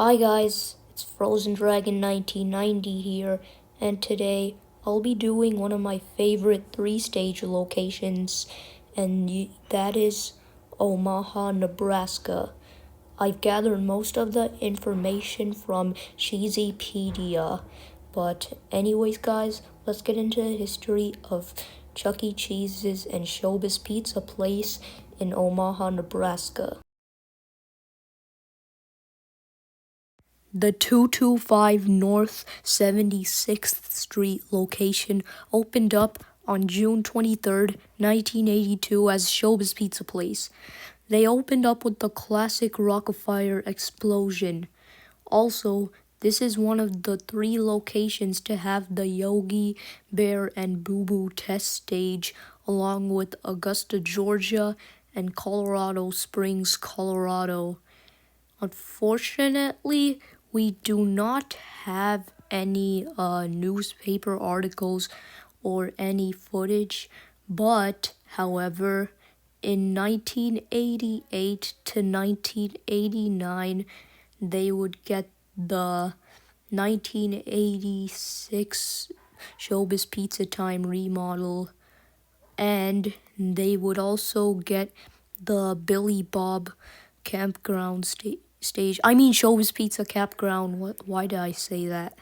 Hi guys, it's Frozen Dragon 1990 here, and today I'll be doing one of my favorite three-stage locations, and that is Omaha, Nebraska. I've gathered most of the information from Cheesypedia, but anyways guys, let's get into the history of Chuck E. Cheese's and Showbiz Pizza Place in Omaha, Nebraska. The 225 North 76th Street location opened up on June 23rd, 1982 as Showbiz Pizza Place. They opened up with the classic Rockefeller explosion. Also, this is one of the three locations to have the Yogi Bear and Boo Boo test stage, along with Augusta, Georgia, and Colorado Springs, Colorado. Unfortunately, we do not have any newspaper articles or any footage, but however, in 1988 to 1989, they would get the 1986 Showbiz Pizza Time remodel, and they would also get the Billy Bob campground stage. I mean, Showbiz Pizza campground. Why did I say that?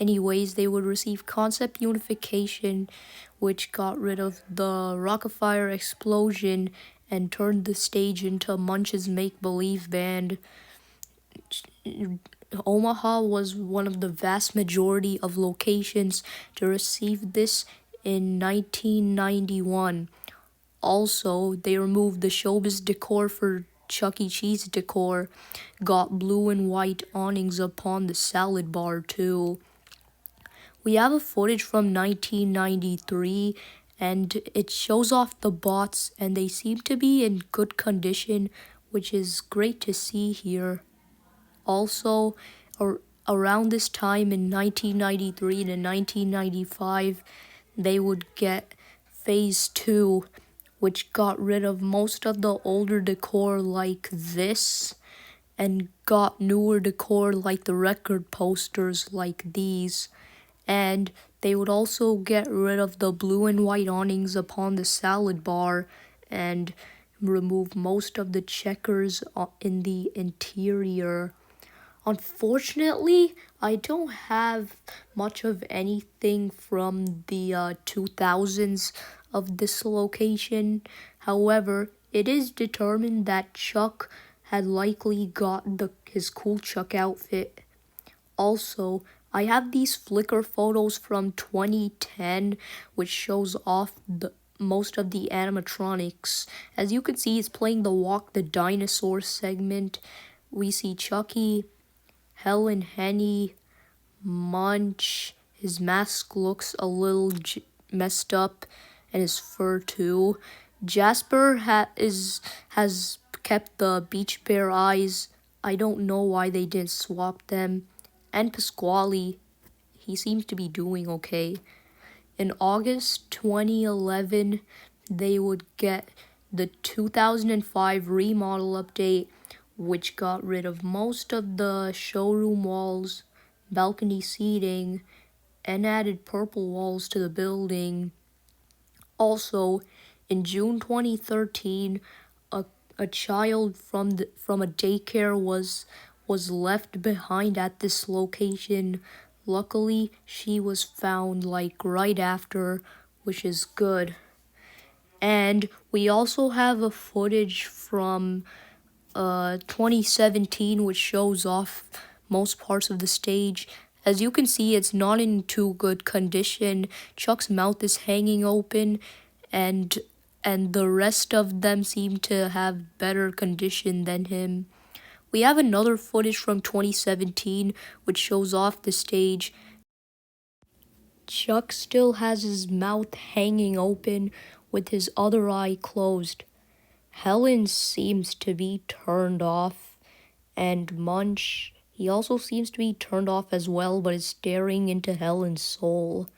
Anyways, they would receive concept unification, which got rid of the Rockefeller explosion and turned the stage into Munch's Make Believe Band. Omaha was one of the vast majority of locations to receive this in 1991. Also, they removed the Showbiz decor for Chuck E. Cheese decor, got blue and white awnings upon the salad bar too. We have a footage from 1993 and it shows off the bots and they seem to be in good condition, which is great to see here. Also, around this time in 1993 to 1995, they would get Phase 2, which got rid of most of the older decor like this and got newer decor like the record posters like these. And they would also get rid of the blue and white awnings upon the salad bar and remove most of the checkers in the interior. Unfortunately, I don't have much of anything from the 2000s of this location. However, it is determined that Chuck had likely got his cool Chuck outfit. Also, I have these Flickr photos from 2010, which shows off most of the animatronics. As you can see, it's playing the Walk the Dinosaur segment. We see Chucky, Helen Henny, Munch. His mask looks a little messed up, and his fur too. Jasper has kept the Beach Bear eyes. I don't know why they didn't swap them. And Pasquale, he seems to be doing okay. In August 2011, they would get the 2005 remodel update, which got rid of most of the showroom walls, balcony seating, and added purple walls to the building. Also, in June 2013, a child from a daycare was left behind at this location. Luckily, she was found like right after, which is good. And we also have a footage from 2017, which shows off most parts of the stage. As you can see, it's not in too good condition. Chuck's mouth is hanging open, and the rest of them seem to have better condition than him. We have another footage from 2017, which shows off the stage. Chuck still has his mouth hanging open with his other eye closed. Helen seems to be turned off, and Munch, he also seems to be turned off as well, but is staring into Helen's soul.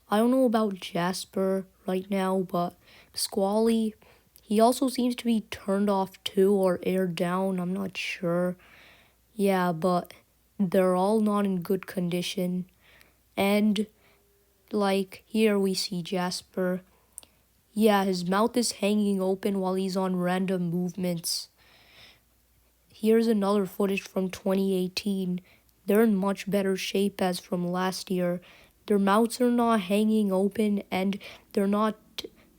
I don't know about Jasper right now, but Squally, he also seems to be turned off too, or aired down, I'm not sure. Yeah, but they're all not in good condition. And like here we see Jasper. Yeah, his mouth is hanging open while he's on random movements. Here's another footage from 2018. They're in much better shape as from last year. Their mouths are not hanging open and they're not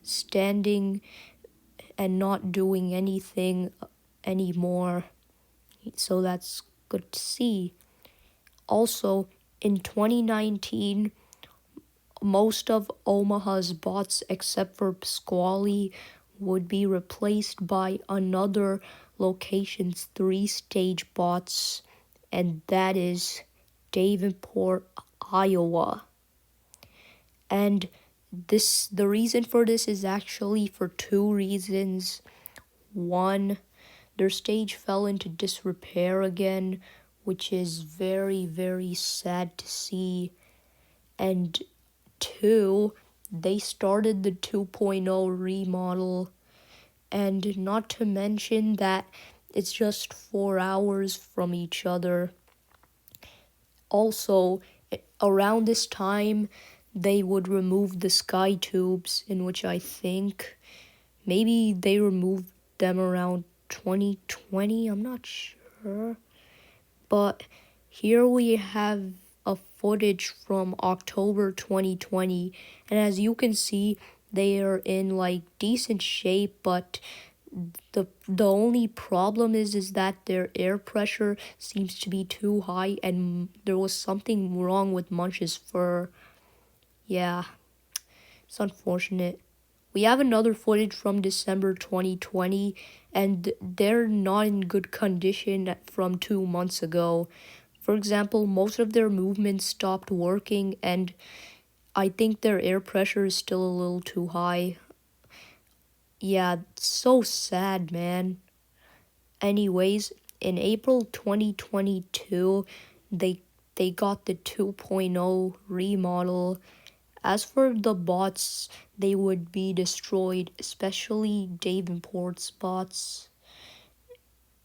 standing and not doing anything anymore. So that's good to see. Also, in 2019, most of Omaha's bots, except for Pasquale, would be replaced by another location's three-stage bots, and that is Davenport, Iowa. And the reason for this is actually for two reasons. One, their stage fell into disrepair again, which is very, very sad to see. And two, they started the 2.0 remodel, and not to mention that it's just 4 hours from each other. Also, around this time, they would remove the sky tubes, in which I think maybe they removed them around 2020, I'm not sure. But here we have a footage from October 2020, and as you can see, they are in like decent shape, but the only problem is that their air pressure seems to be too high, and there was something wrong with Munch's fur. Yeah, it's unfortunate. We have another footage from December 2020, and they're not in good condition from 2 months ago. For example, most of their movements stopped working, and I think their air pressure is still a little too high. Yeah, it's so sad, man. Anyways, in April 2022, they got the 2.0 remodel. As for the bots, they would be destroyed, especially Davenport's bots.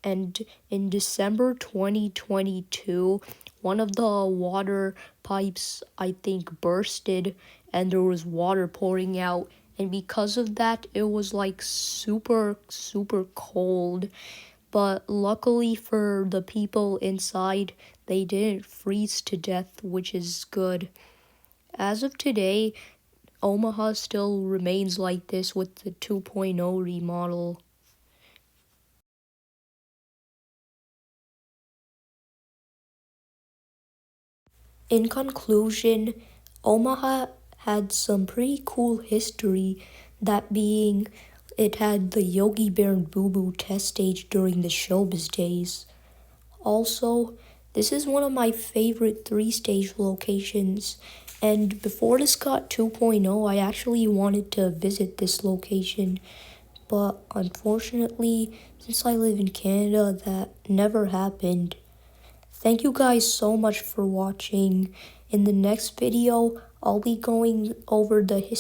And in December 2022, one of the water pipes, I think, bursted and there was water pouring out. And because of that, it was like super, super cold. But luckily for the people inside, they didn't freeze to death, which is good. As of today, Omaha still remains like this with the 2.0 remodel. In conclusion, Omaha had some pretty cool history, that being it had the Yogi Bear and Boo Boo test stage during the showbiz days. Also, this is one of my favorite three-stage locations, and before this got 2.0, I actually wanted to visit this location, but unfortunately, since I live in Canada, that never happened. Thank you guys so much for watching. In the next video, I'll be going over the history